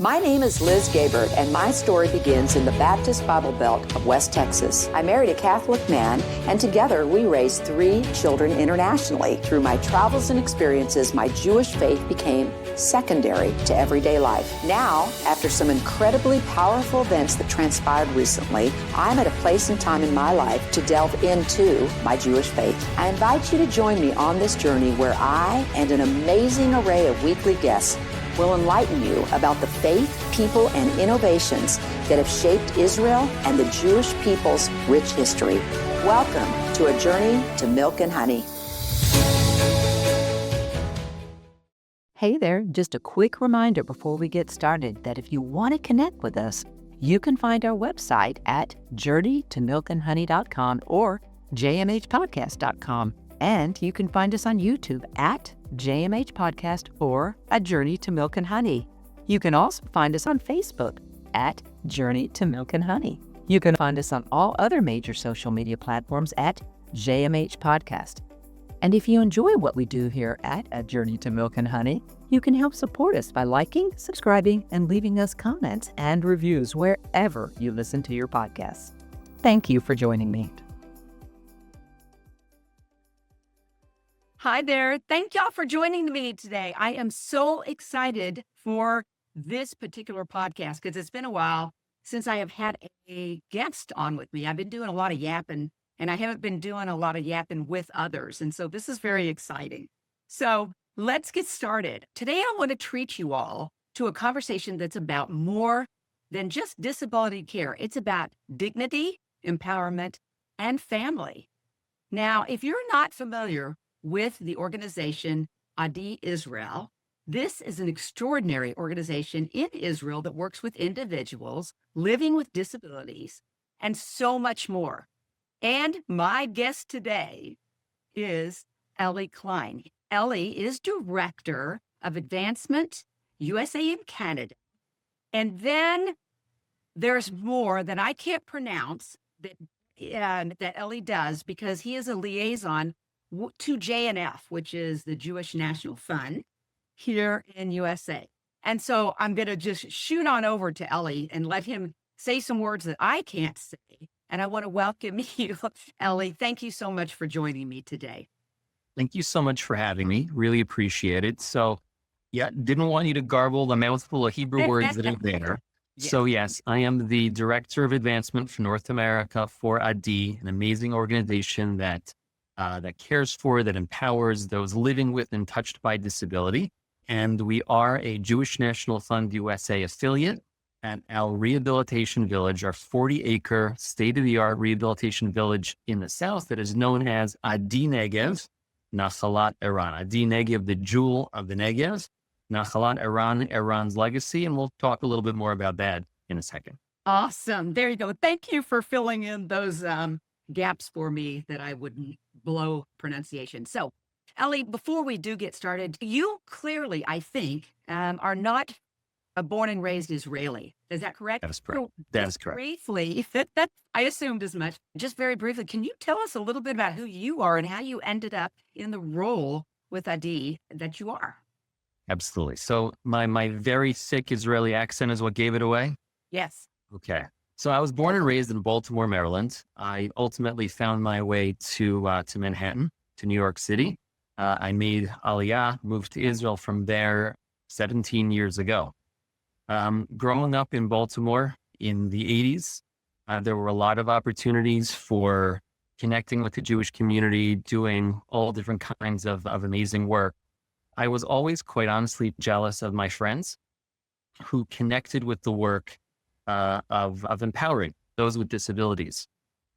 My name is Liz Gabert, and my story begins in the Baptist Bible Belt of West Texas. I married a Catholic man, and together we raised 3 children internationally. Through my travels and experiences, my Jewish faith became secondary to everyday life. Now, after some incredibly powerful events that transpired recently, I'm at a place and time in my life to delve into my Jewish faith. I invite you to join me on this journey where I and an amazing array of weekly guests will enlighten you about the faith, people, and innovations that have shaped Israel and the Jewish people's rich history. Welcome to a journey to milk and honey. Hey there, just a quick reminder before we get started that if you want to connect with us, you can find our website at journeytomilkandhoney.com or jmhpodcast.com. And you can find us on YouTube at JMH Podcast or A Journey to Milk and Honey. You can also find us on Facebook at Journey to Milk and Honey. You can find us on all other major social media platforms at JMH Podcast. And if you enjoy what we do here at A Journey to Milk and Honey, you can help support us by liking, subscribing, and leaving us comments and reviews wherever you listen to your podcasts. Thank you for joining me. Hi there. Thank y'all for joining me today. I am so excited for this particular podcast because it's been a while since I have had a guest on with me. I've been doing a lot of yapping, and I haven't been doing a lot of yapping with others. And so this is very exciting. So let's get started. Today, I want to treat you all to a conversation that's about more than just disability care. It's about dignity, empowerment, and family. Now, if you're not familiar with the organization ADI Israel, this is an extraordinary organization in Israel that works with individuals living with disabilities and so much more. And my guest today is Elie Klein. Elie is Director of Advancement USA and Canada. And then there's more that I can't pronounce that Elie does because he is a liaison to JNF, which is the Jewish National Fund here in USA. And so I'm going to just shoot on over to Elie and let him say some words that I can't say. And I want to welcome you, Elie. Thank you so much for joining me today. Thank you so much for having me. Really appreciate it. So, didn't want you to garble the mouthful of Hebrew words that are there. Yes. So yes, I am the Director of Advancement for North America for ADI, an amazing organization that cares for, that empowers those living with and touched by disability. And we are a Jewish National Fund USA affiliate at our rehabilitation village, our 40-acre state-of-the-art rehabilitation village in the south that is known as Adi Negev, Nachalat Iran. Adi Negev, the jewel of the Negev, Nachalat Iran, Iran's legacy. And we'll talk a little bit more about that in a second. Awesome. There you go. Thank you for filling in those gaps for me that I wouldn't blow pronunciation. So, Elie, before we do get started, you clearly, I think, are not a born and raised Israeli. Is that correct? That is correct. So that is correct. Briefly, that I assumed as much. Just very briefly, can you tell us a little bit about who you are and how you ended up in the role with ADI that you are? Absolutely. So my very thick Israeli accent is what gave it away? Yes. Okay. So I was born and raised in Baltimore, Maryland. I ultimately found my way to Manhattan, to New York City. I made Aliyah, moved to Israel from there 17 years ago. Growing up in Baltimore in the 80s, there were a lot of opportunities for connecting with the Jewish community, doing all different kinds of amazing work. I was always quite honestly jealous of my friends who connected with the work of empowering those with disabilities.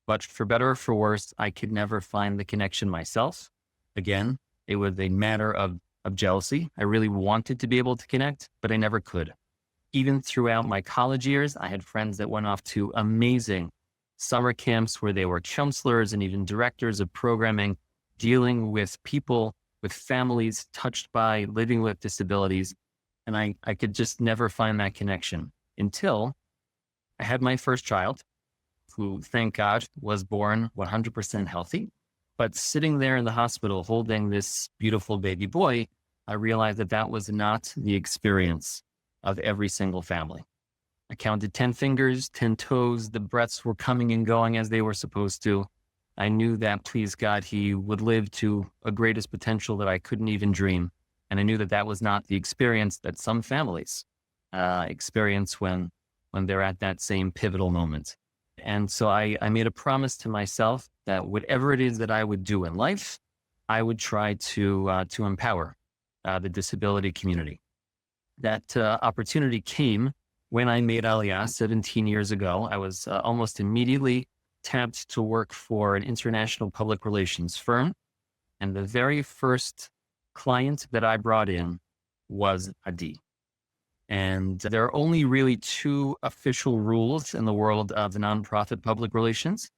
But for better or for worse, I could never find the connection myself. Again, it was a matter of jealousy. I really wanted to be able to connect, but I never could. Even throughout my college years, I had friends that went off to amazing summer camps where they were counselors and even directors of programming, dealing with people, with families touched by living with disabilities. And I could just never find that connection until I had my first child, who, thank God, was born 100% healthy. But sitting there in the hospital holding this beautiful baby boy, I realized that that was not the experience of every single family. I counted 10 fingers, 10 toes. The breaths were coming and going as they were supposed to. I knew that, please God, he would live to a greatest potential that I couldn't even dream. And I knew that that was not the experience that some families experience when they're at that same pivotal moment. And so I made a promise to myself that whatever it is that I would do in life, I would try to empower the disability community. That opportunity came when I made Aliyah 17 years ago. I was almost immediately tapped to work for an international public relations firm. And the very first client that I brought in was ADI. And there are only really two official rules in the world of nonprofit public relations.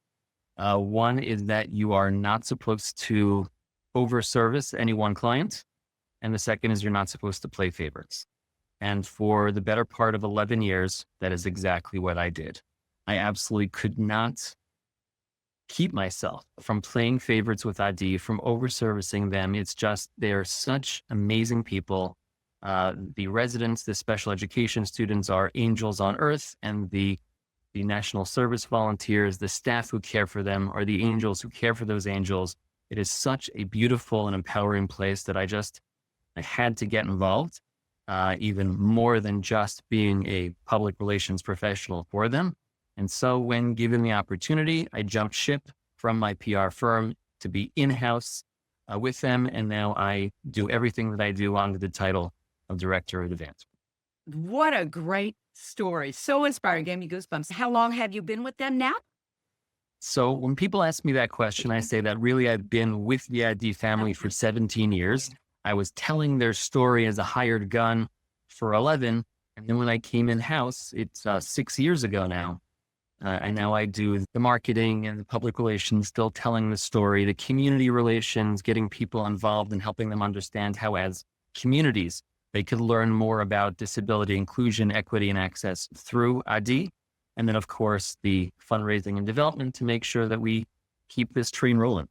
One is that you are not supposed to overservice any one client. And the second is you're not supposed to play favorites. And for the better part of 11 years, that is exactly what I did. I absolutely could not keep myself from playing favorites with ADI, from overservicing them. It's just, they're such amazing people. The residents, the special education students are angels on earth, and the national service volunteers, the staff who care for them are the angels who care for those angels. It is such a beautiful and empowering place that I had to get involved, even more than just being a public relations professional for them. And so when given the opportunity, I jumped ship from my PR firm to be in-house with them. And now I do everything that I do under the title of Director of Advancement. What a great story. So inspiring. Gave me goosebumps. How long have you been with them now? So when people ask me that question, I say that really I've been with the ADI family for 17 years. I was telling their story as a hired gun for 11. And then when I came in-house, it's 6 years ago now. And now I do the marketing and the public relations, still telling the story, the community relations, getting people involved and helping them understand how as communities, they could learn more about disability inclusion, equity, and access through ADI. And then, of course, the fundraising and development to make sure that we keep this train rolling.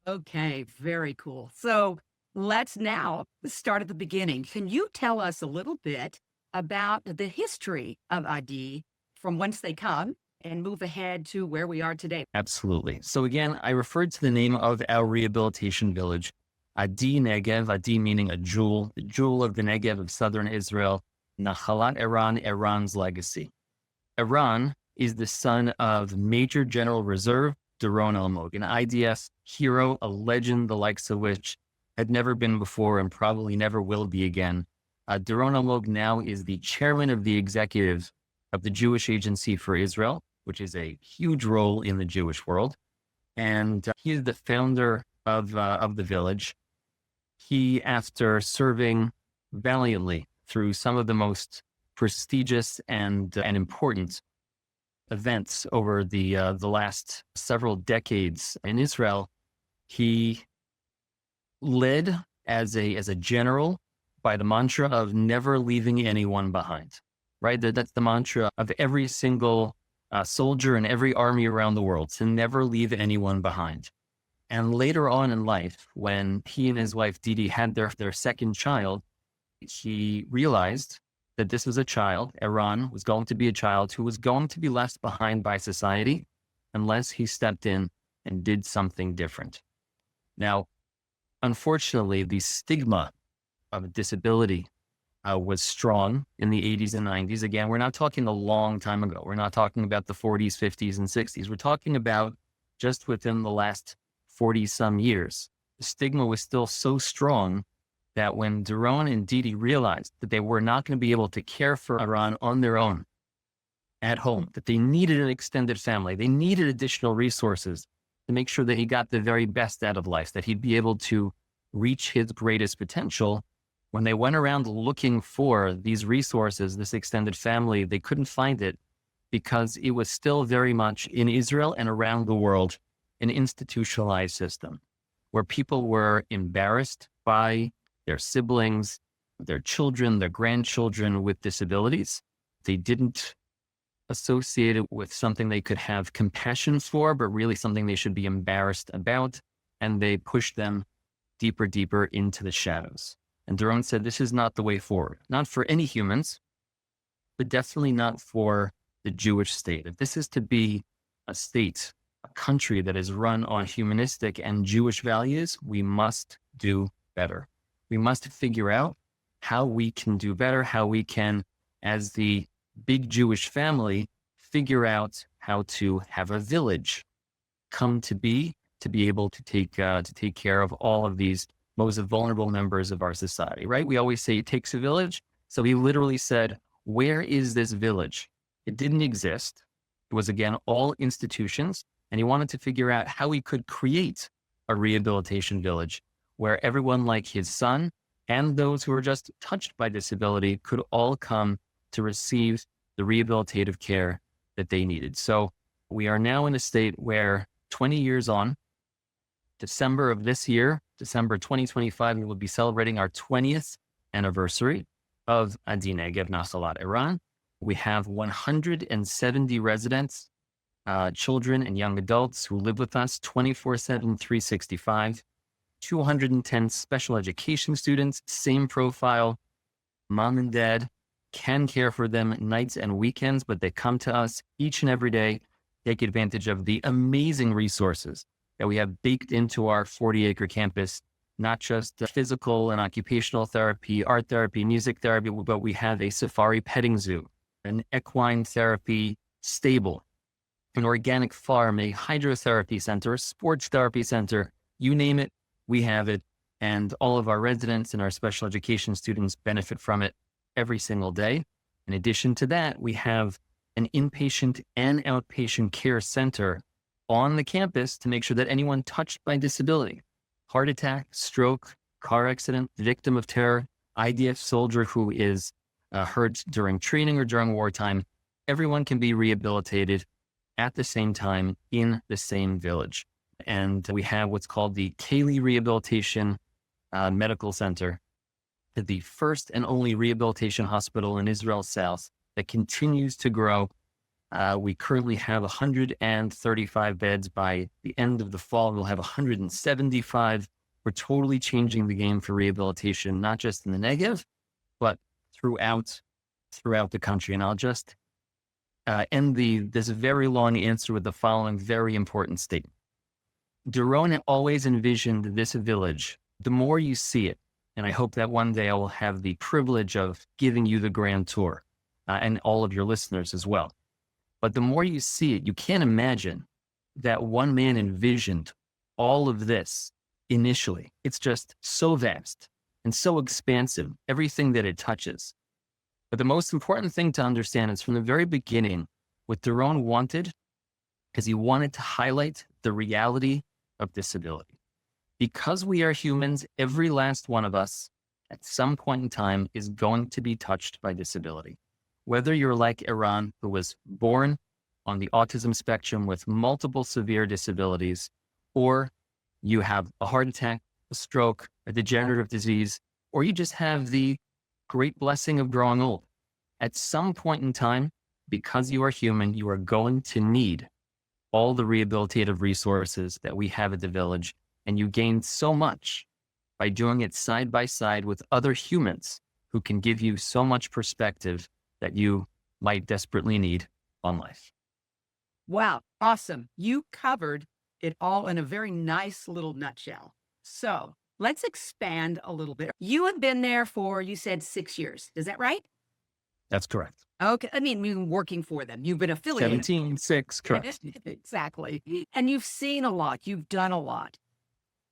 Okay, very cool. So let's now start at the beginning. Can you tell us a little bit about the history of ADI from whence they come and move ahead to where we are today? Absolutely. So again, I referred to the name of our rehabilitation village, ADI Negev, ADI meaning a jewel, the jewel of the Negev of southern Israel, Nachalat Iran, Iran's legacy. Iran is the son of Major General Reserve Doron Almog, an IDF hero, a legend the likes of which had never been before and probably never will be again. Doron Almog now is the chairman of the executive of the Jewish Agency for Israel, which is a huge role in the Jewish world. And he is the founder of the village. He, after serving valiantly through some of the most prestigious and important events over the last several decades in Israel, he led as a general by the mantra of never leaving anyone behind. Right, that's the mantra of every single soldier in every army around the world, to never leave anyone behind. And later on in life, when he and his wife Didi had their second child, he realized that this was a child, Iran was going to be a child who was going to be left behind by society unless he stepped in and did something different. Now, unfortunately, the stigma of disability was strong in the 80s and 90s. Again, we're not talking a long time ago. We're not talking about the 40s, 50s, and 60s. We're talking about just within the last 40 some years. The stigma was still so strong that when Doron and Didi realized that they were not going to be able to care for Iran on their own at home, that they needed an extended family, they needed additional resources to make sure that he got the very best out of life, that he'd be able to reach his greatest potential. When they went around looking for these resources, this extended family, they couldn't find it because it was still very much in Israel and around the world, an institutionalized system where people were embarrassed by their siblings, their children, their grandchildren with disabilities. They didn't associate it with something they could have compassion for, but really something they should be embarrassed about. And they pushed them deeper into the shadows. And Doron said, this is not the way forward, not for any humans, but definitely not for the Jewish state. If this is to be a state, a country that is run on humanistic and Jewish values, we must do better. We must figure out how we can do better, how we can, as the big Jewish family, figure out how to have a village come to be able to take care of all of these most vulnerable members of our society, right? We always say it takes a village. So he literally said, where is this village? It didn't exist. It was, again, all institutions. And he wanted to figure out how he could create a rehabilitation village where everyone like his son and those who are just touched by disability could all come to receive the rehabilitative care that they needed. So we are now in a state where 20 years on, December of this year, December 2025, we will be celebrating our 20th anniversary of ADI Negev Nachalat Iran. We have 170 residents, children and young adults who live with us 24/7, 365. 210 special education students, same profile. Mom and dad can care for them nights and weekends, but they come to us each and every day, take advantage of the amazing resources that we have baked into our 40-acre campus, not just physical and occupational therapy, art therapy, music therapy, but we have a safari petting zoo, an equine therapy stable, an organic farm, a hydrotherapy center, a sports therapy center, you name it, we have it. And all of our residents and our special education students benefit from it every single day. In addition to that, we have an inpatient and outpatient care center on the campus to make sure that anyone touched by disability, heart attack, stroke, car accident, victim of terror, IDF soldier who is hurt during training or during wartime, everyone can be rehabilitated at the same time in the same village. And we have what's called the Elie Rehabilitation Medical Center, the first and only rehabilitation hospital in Israel South that continues to grow. We currently have 135 beds. By the end of the fall, we'll have 175. We're totally changing the game for rehabilitation, not just in the Negev, but throughout the country. And I'll just end this very long answer with the following very important statement. Doron always envisioned this village. The more you see it, and I hope that one day I will have the privilege of giving you the grand tour and all of your listeners as well. But the more you see it, you can't imagine that one man envisioned all of this initially. It's just so vast and so expansive, everything that it touches. But the most important thing to understand is from the very beginning, what Doron wanted is he wanted to highlight the reality of disability. Because we are humans, every last one of us at some point in time is going to be touched by disability. Whether you're like Iran, who was born on the autism spectrum with multiple severe disabilities, or you have a heart attack, a stroke, a degenerative disease, or you just have the great blessing of growing old. At some point in time, because you are human, you are going to need all the rehabilitative resources that we have at the village, and you gain so much by doing it side by side with other humans who can give you so much perspective that you might desperately need on life. Wow, awesome. You covered it all in a very nice little nutshell. So let's expand a little bit. You have been there for, you said 6 years. Is that right? That's correct. Okay. I mean, you've been working for them. You've been affiliated. 17.6, correct. Exactly. And you've seen a lot. You've done a lot.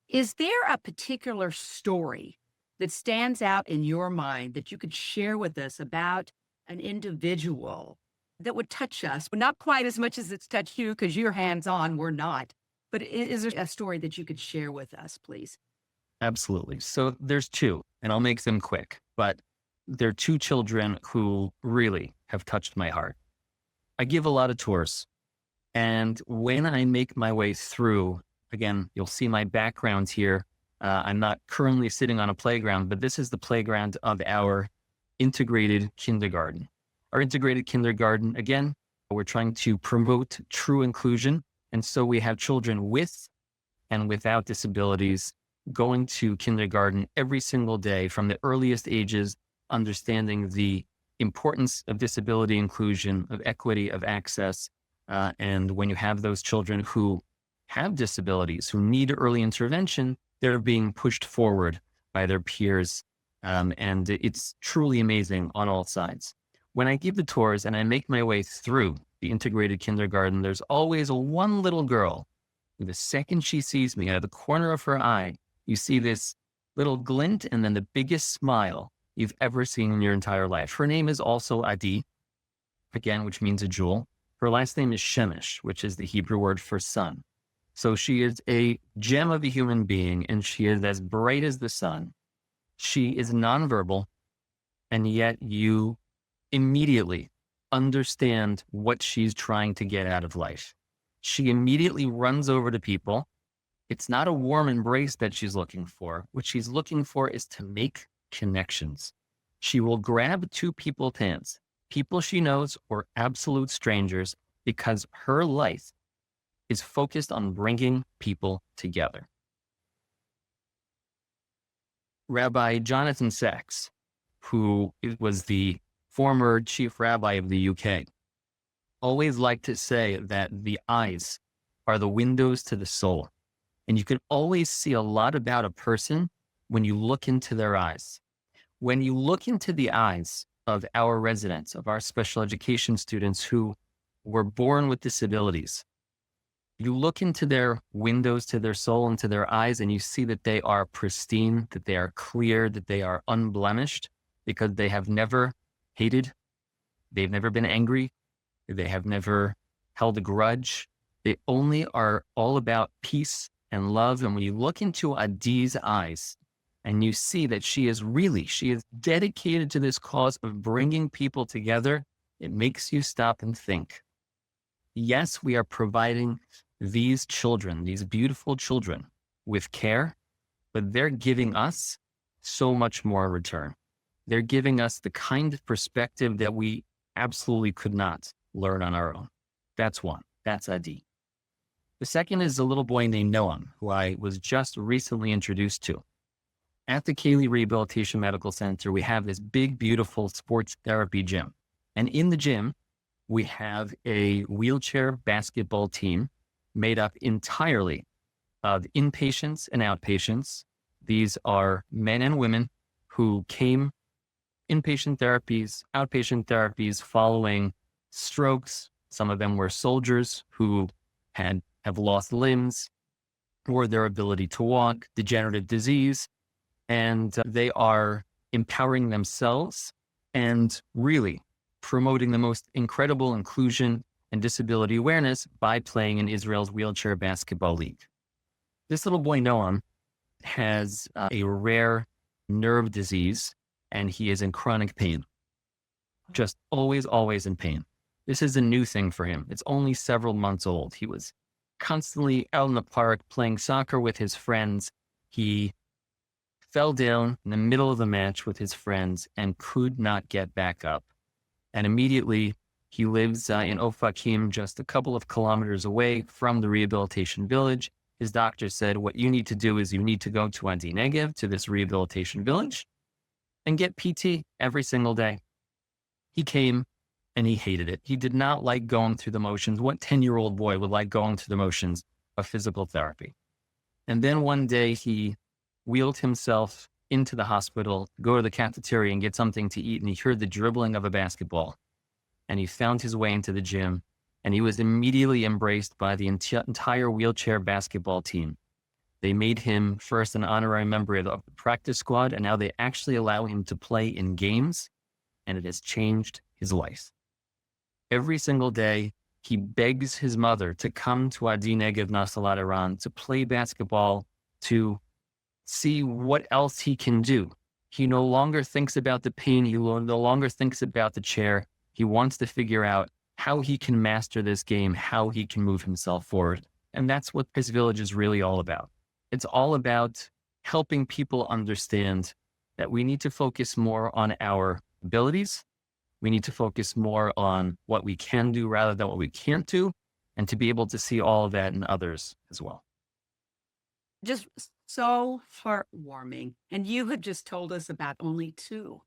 Is there a particular story that stands out in your mind that you could share with us about an individual that would touch us? Not quite as much as it's touched you because you're hands-on, we're not. But is there a story that you could share with us, please? Absolutely. So there's two, and I'll make them quick, but there are two children who really have touched my heart. I give a lot of tours, and when I make my way through, again, you'll see my background here. I'm not currently sitting on a playground, but this is the playground of our integrated kindergarten. Our integrated kindergarten, again, we're trying to promote true inclusion. And so we have children with and without disabilities going to kindergarten every single day from the earliest ages, understanding the importance of disability inclusion, of equity, of access. And when you have those children who have disabilities, who need early intervention, they're being pushed forward by their peers. And it's truly amazing on all sides. When I give the tours and I make my way through the integrated kindergarten, there's always one little girl. The second she sees me, out of the corner of her eye, you see this little glint and then the biggest smile you've ever seen in your entire life. Her name is also Adi, again, which means a jewel. Her last name is Shemesh, which is the Hebrew word for sun. So she is a gem of a human being, and she is as bright as the sun. She is nonverbal, and yet you immediately understand what she's trying to get out of life. She immediately runs over to people. It's not a warm embrace that she's looking for. What she's looking for is to make connections. She will grab two people's hands, people she knows or absolute strangers, because her life is focused on bringing people together. Rabbi Jonathan Sacks, who was the former chief rabbi of the UK, always liked to say that the eyes are the windows to the soul. And you can always see a lot about a person when you look into their eyes. When you look into the eyes of our residents, of our special education students who were born with disabilities, you look into their windows to their soul, into their eyes, and you see that they are pristine, that they are clear, that they are unblemished, because they have never hated, they've never been angry, they have never held a grudge. They only are all about peace and love. And when you look into Adi's eyes and you see that she is dedicated to this cause of bringing people together, it makes you stop and think. Yes, we are providing these children, these beautiful children, with care, but they're giving us so much more in return. They're giving us the kind of perspective that we absolutely could not learn on our own. That's one. That's Adi. The second is a little boy named Noam, who I was just recently introduced to. At the Kaylee Rehabilitation Medical Center, we have this big, beautiful sports therapy gym. And in the gym, we have a wheelchair basketball team made up entirely of inpatients and outpatients. These are men and women who came inpatient therapies, outpatient therapies following strokes. Some of them were soldiers who have lost limbs or their ability to walk, degenerative disease, and they are empowering themselves and really promoting the most incredible inclusion and disability awareness by playing in Israel's wheelchair basketball league. This little boy, Noam, has a rare nerve disease, and he is in chronic pain. Just always, always in pain. This is a new thing for him. It's only several months old. He was constantly out in the park playing soccer with his friends. He fell down in the middle of the match with his friends and could not get back up. And immediately, he lives in Ofakim, just a couple of kilometers away from the rehabilitation village. His doctor said, what you need to do is you need to go to Adi Negev, to this rehabilitation village, and get PT every single day. He came and he hated it. He did not like going through the motions. What 10-year-old boy would like going through the motions of physical therapy? And then one day he wheeled himself into the hospital, go to the cafeteria and get something to eat. And he heard the dribbling of a basketball. And he found his way into the gym, and he was immediately embraced by the entire wheelchair basketball team. They made him first an honorary member of the practice squad, and now they actually allow him to play in games, and it has changed his life. Every single day, he begs his mother to come to Adi Negev Nasalat Iran to play basketball, to see what else he can do. He no longer thinks about the pain. He no longer thinks about the chair. He wants to figure out how he can master this game, how he can move himself forward. And that's what this village is really all about. It's all about helping people understand that we need to focus more on our abilities. We need to focus more on what we can do rather than what we can't do, and to be able to see all of that in others as well. Just so heartwarming. And you have just told us about only two.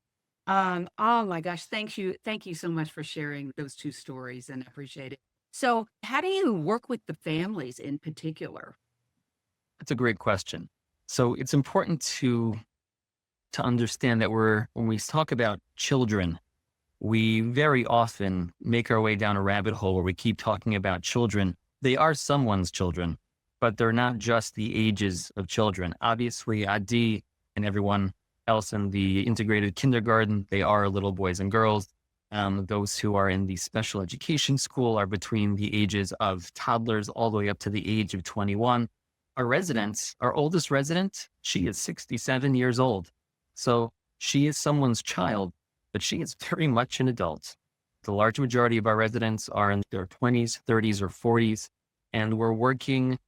Oh my gosh, thank you. Thank you so much for sharing those two stories and I appreciate it. So how do you work with the families in particular? That's a great question. So it's important to understand that when we talk about children, we very often make our way down a rabbit hole where we keep talking about children. They are someone's children, but they're not just the ages of children. Obviously, Adi and everyone else in the integrated kindergarten, they are little boys and girls. Those who are in the special education school are between the ages of toddlers all the way up to the age of 21. Our oldest resident, she is 67 years old. So she is someone's child, but she is very much an adult. The large majority of our residents are in their 20s, 30s, or 40s, and we're working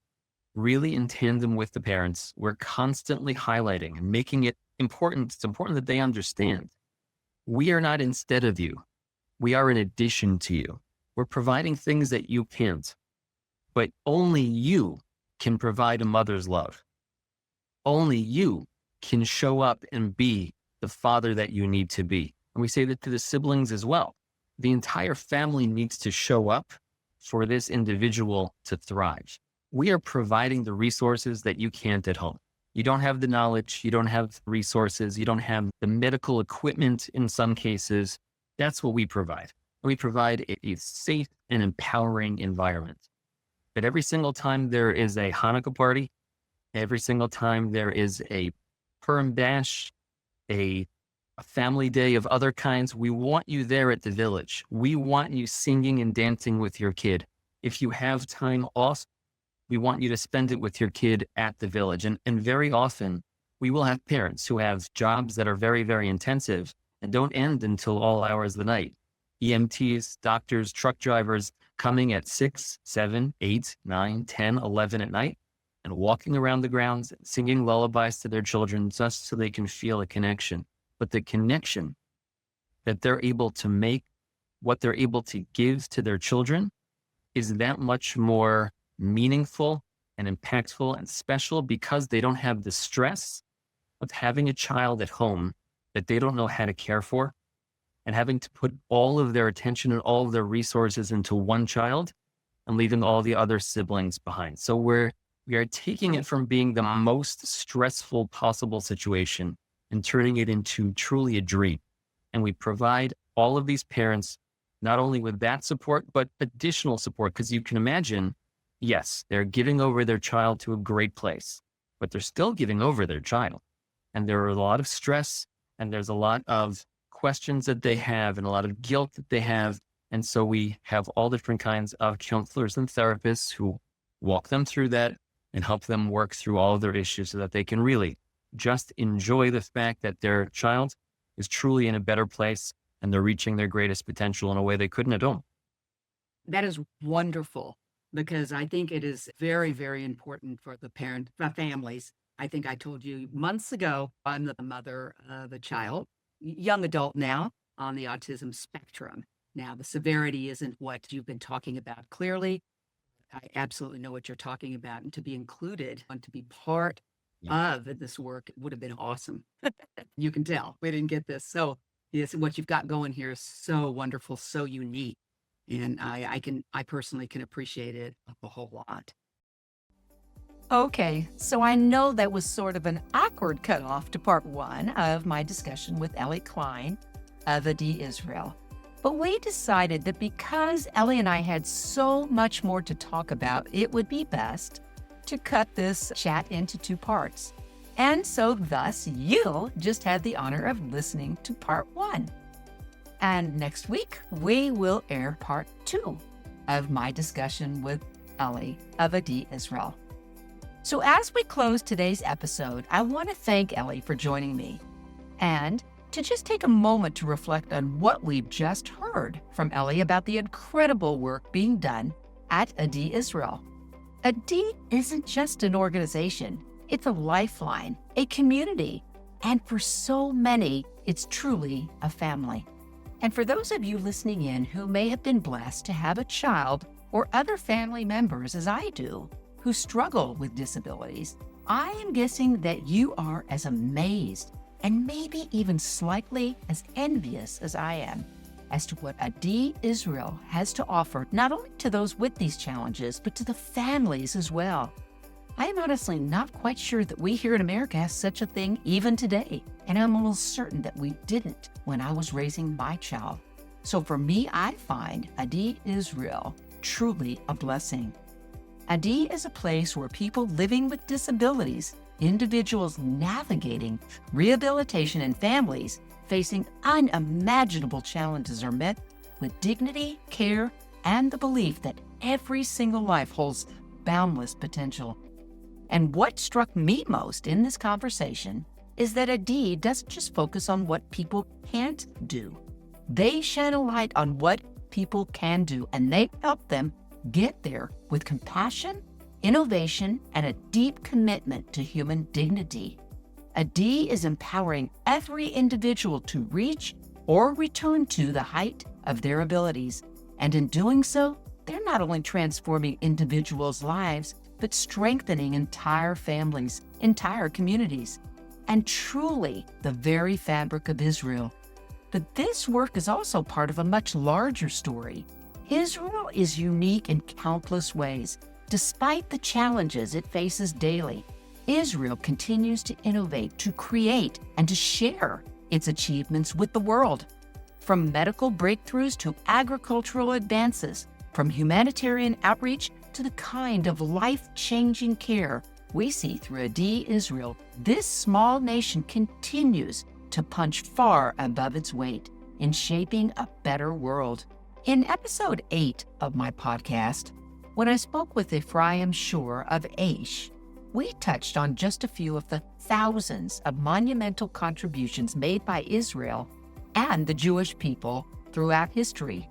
really in tandem with the parents. We're constantly highlighting and making it important. It's important that they understand. We are not instead of you. We are in addition to you. We're providing things that you can't, but only you can provide a mother's love. Only you can show up and be the father that you need to be. And we say that to the siblings as well. The entire family needs to show up for this individual to thrive. We are providing the resources that you can't at home. You don't have the knowledge, you don't have resources, you don't have the medical equipment in some cases. That's what we provide. We provide a safe and empowering environment. But every single time there is a Hanukkah party, every single time there is a Purim bash, a family day of other kinds, we want you there at the village. We want you singing and dancing with your kid. If you have time off, we want you to spend it with your kid at the village. And very often, we will have parents who have jobs that are very, very intensive and don't end until all hours of the night. EMTs, doctors, truck drivers coming at 6, 7, 8, 9, 10, 11 at night and walking around the grounds, singing lullabies to their children just so they can feel a connection. But the connection that they're able to make, what they're able to give to their children is that much more meaningful and impactful and special because they don't have the stress of having a child at home that they don't know how to care for and having to put all of their attention and all of their resources into one child and leaving all the other siblings behind. So we are taking it from being the most stressful possible situation and turning it into truly a dream. And we provide all of these parents not only with that support, but additional support. Because you can imagine, yes, they're giving over their child to a great place, but they're still giving over their child. And there are a lot of stress and there's a lot of questions that they have and a lot of guilt that they have. And so we have all different kinds of counselors and therapists who walk them through that and help them work through all of their issues so that they can really just enjoy the fact that their child is truly in a better place and they're reaching their greatest potential in a way they couldn't at home. That is wonderful because I think it is very, very important for the families. I think I told you months ago, I'm the mother of a child, young adult now on the autism spectrum. Now, the severity isn't what you've been talking about clearly. I absolutely know what you're talking about. And to be included and to be part of this work would have been awesome. You can tell we didn't get this. So yes, what you've got going here is so wonderful, so unique. And I personally can appreciate it a whole lot. Okay, so I know that was sort of an awkward cutoff to part one of my discussion with Elie Klein of ADI Israel. But we decided that because Elie and I had so much more to talk about, it would be best to cut this chat into two parts. And so thus, you'll just have the honor of listening to part one. And next week, we will air part two of my discussion with Elie of ADI Israel. So as we close today's episode, I want to thank Elie for joining me and to just take a moment to reflect on what we've just heard from Elie about the incredible work being done at ADI Israel. ADI isn't just an organization, it's a lifeline, a community, and for so many, it's truly a family. And for those of you listening in who may have been blessed to have a child or other family members, as I do, who struggle with disabilities, I am guessing that you are as amazed and maybe even slightly as envious as I am as to what ADI Israel has to offer, not only to those with these challenges, but to the families as well. I am honestly not quite sure that we here in America have such a thing even today, and I'm almost certain that we didn't when I was raising my child. So for me, I find ADI Israel truly a blessing. ADI is a place where people living with disabilities, individuals navigating rehabilitation, and families facing unimaginable challenges are met with dignity, care, and the belief that every single life holds boundless potential. And what struck me most in this conversation is that ADI doesn't just focus on what people can't do. They shine a light on what people can do, and they help them get there with compassion, innovation, and a deep commitment to human dignity. ADI is empowering every individual to reach or return to the height of their abilities. And in doing so, they're not only transforming individuals' lives, but strengthening entire families, entire communities, and truly the very fabric of Israel. But this work is also part of a much larger story. Israel is unique in countless ways. Despite the challenges it faces daily, Israel continues to innovate, to create, and to share its achievements with the world. From medical breakthroughs to agricultural advances, from humanitarian outreach to the kind of life-changing care we see through ADI Israel, this small nation continues to punch far above its weight in shaping a better world. In episode 8 of my podcast, when I spoke with Ephraim Shore of Aish, we touched on just a few of the thousands of monumental contributions made by Israel and the Jewish people throughout history.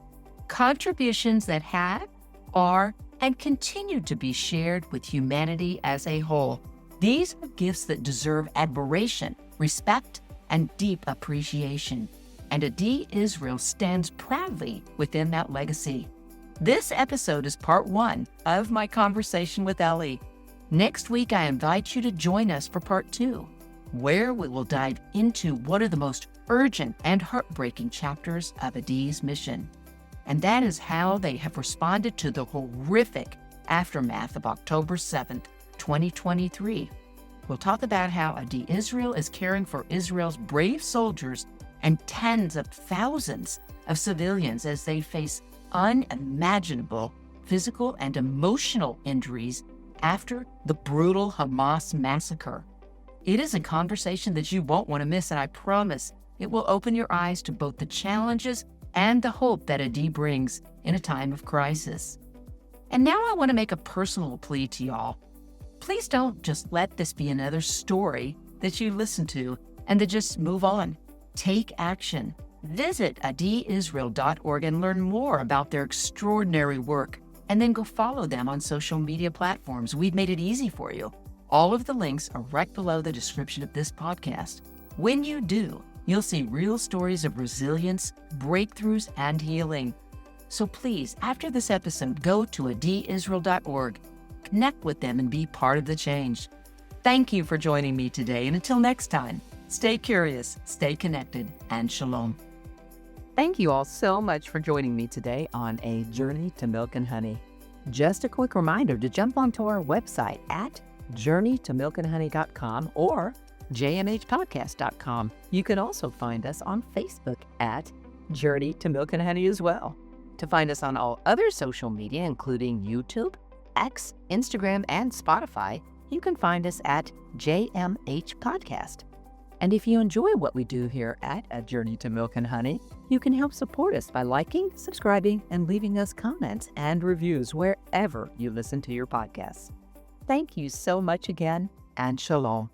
Contributions that have, are, and continue to be shared with humanity as a whole. These are gifts that deserve admiration, respect, and deep appreciation. And ADI Israel stands proudly within that legacy. This episode is part 1 of my conversation with Elie. Next week, I invite you to join us for part 2, where we will dive into one of the most urgent and heartbreaking chapters of ADI's mission. And that is how they have responded to the horrific aftermath of October 7th, 2023. We'll talk about how ADI Israel is caring for Israel's brave soldiers and tens of thousands of civilians as they face unimaginable physical and emotional injuries after the brutal Hamas massacre. It is a conversation that you won't want to miss, and I promise it will open your eyes to both the challenges and the hope that ADI brings in a time of crisis. And now I want to make a personal plea to y'all. Please don't just let this be another story that you listen to and then just move on. Take action. Visit adiisrael.org and learn more about their extraordinary work, and then go follow them on social media platforms. We've made it easy for you. All of the links are right below the description of this podcast. When you do, you'll see real stories of resilience, breakthroughs, and healing. So please, after this episode, go to adiisrael.org, connect with them, and be part of the change. Thank you for joining me today, and until next time, stay curious, stay connected, and shalom. Thank you all so much for joining me today on A Journey to Milk and Honey. Just a quick reminder to jump onto our website at journeytomilkandhoney.com or jmhpodcast.com. You can also find us on Facebook at Journey to Milk and Honey as well. To find us on all other social media, including YouTube, X, Instagram, and Spotify, you can find us at JMH Podcast. And if you enjoy what we do here at A Journey to Milk and Honey, you can help support us by liking, subscribing, and leaving us comments and reviews wherever you listen to your podcasts. Thank you so much again, and shalom.